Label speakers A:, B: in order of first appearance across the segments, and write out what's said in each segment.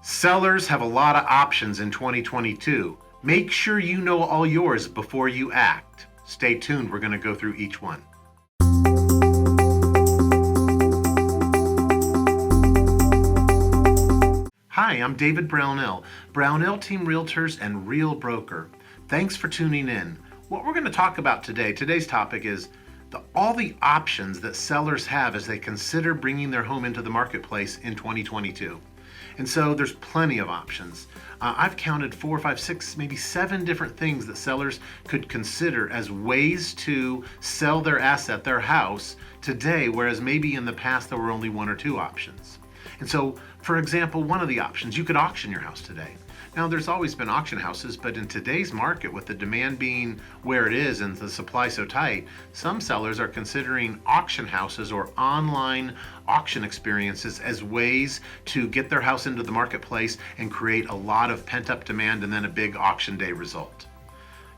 A: Sellers have a lot of options in 2022. Make sure you know all yours before you act. Stay tuned, we're going to go through each one. Hi, I'm David Brownell, Brownell Team Realtors and Real Broker. Thanks for tuning in. What we're going to talk about today's topic is all the options that sellers have as they consider bringing their home into the marketplace in 2022. And so there's plenty of options. I've counted 4, 5, 6, maybe 7 different things that sellers could consider as ways to sell their asset, their house, today, whereas maybe in the past there were only 1 or 2 options. And so, for example, one of the options, you could auction your house today. Now, there's always been auction houses, but in today's market, with the demand being where it is and the supply so tight, some sellers are considering auction houses or online auction experiences as ways to get their house into the marketplace and create a lot of pent-up demand and then a big auction day result.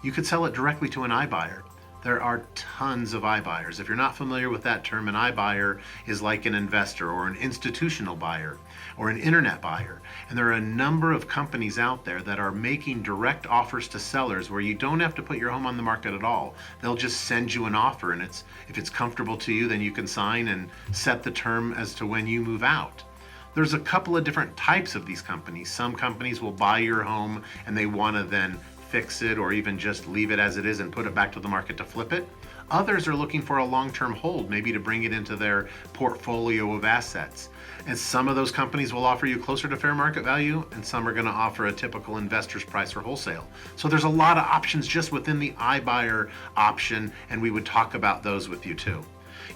A: You could sell it directly to an iBuyer. There are tons of iBuyers. If you're not familiar with that term, an iBuyer is like an investor or an institutional buyer or an internet buyer. And there are a number of companies out there that are making direct offers to sellers where you don't have to put your home on the market at all. They'll just send you an offer, and if it's comfortable to you, then you can sign and set the term as to when you move out. There's a couple of different types of these companies. Some companies will buy your home and they want to then fix it or even just leave it as it is and put it back to the market to flip it. Others are looking for a long-term hold, maybe to bring it into their portfolio of assets. And some of those companies will offer you closer to fair market value, and some are going to offer a typical investor's price for wholesale. So there's a lot of options just within the iBuyer option, and we would talk about those with you too.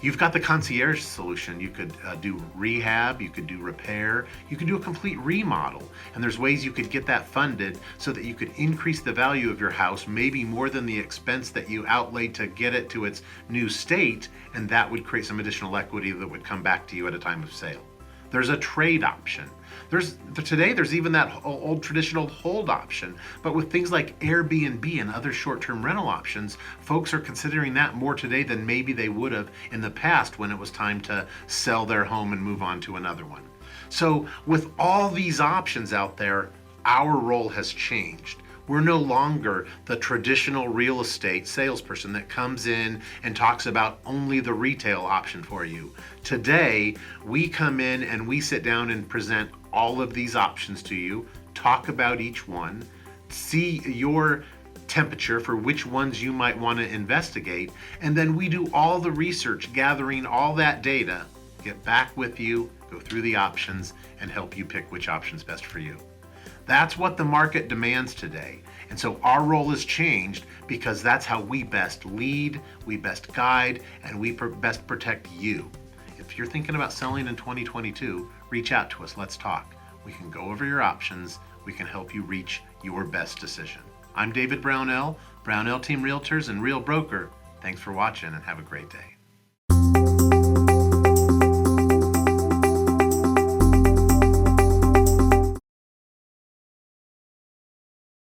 A: You've got the concierge solution. You could do rehab, you could do repair, you could do a complete remodel. And there's ways you could get that funded so that you could increase the value of your house, maybe more than the expense that you outlaid to get it to its new state, and that would create some additional equity that would come back to you at a time of sale. There's a trade option. Today there's even that old traditional hold option, but with things like Airbnb and other short-term rental options, folks are considering that more today than maybe they would have in the past when it was time to sell their home and move on to another one. So with all these options out there, our role has changed. We're no longer the traditional real estate salesperson that comes in and talks about only the retail option for you. Today, we come in and we sit down and present all of these options to you, talk about each one, see your temperature for which ones you might want to investigate, and then we do all the research, gathering all that data, get back with you, go through the options, and help you pick which option's best for you. That's what the market demands today. And so our role has changed because that's how we best lead, we best guide, and we best protect you. If you're thinking about selling in 2022, reach out to us, let's talk. We can go over your options, we can help you reach your best decision. I'm David Brownell, Brownell Team Realtors and Real Broker. Thanks for watching and have a great day.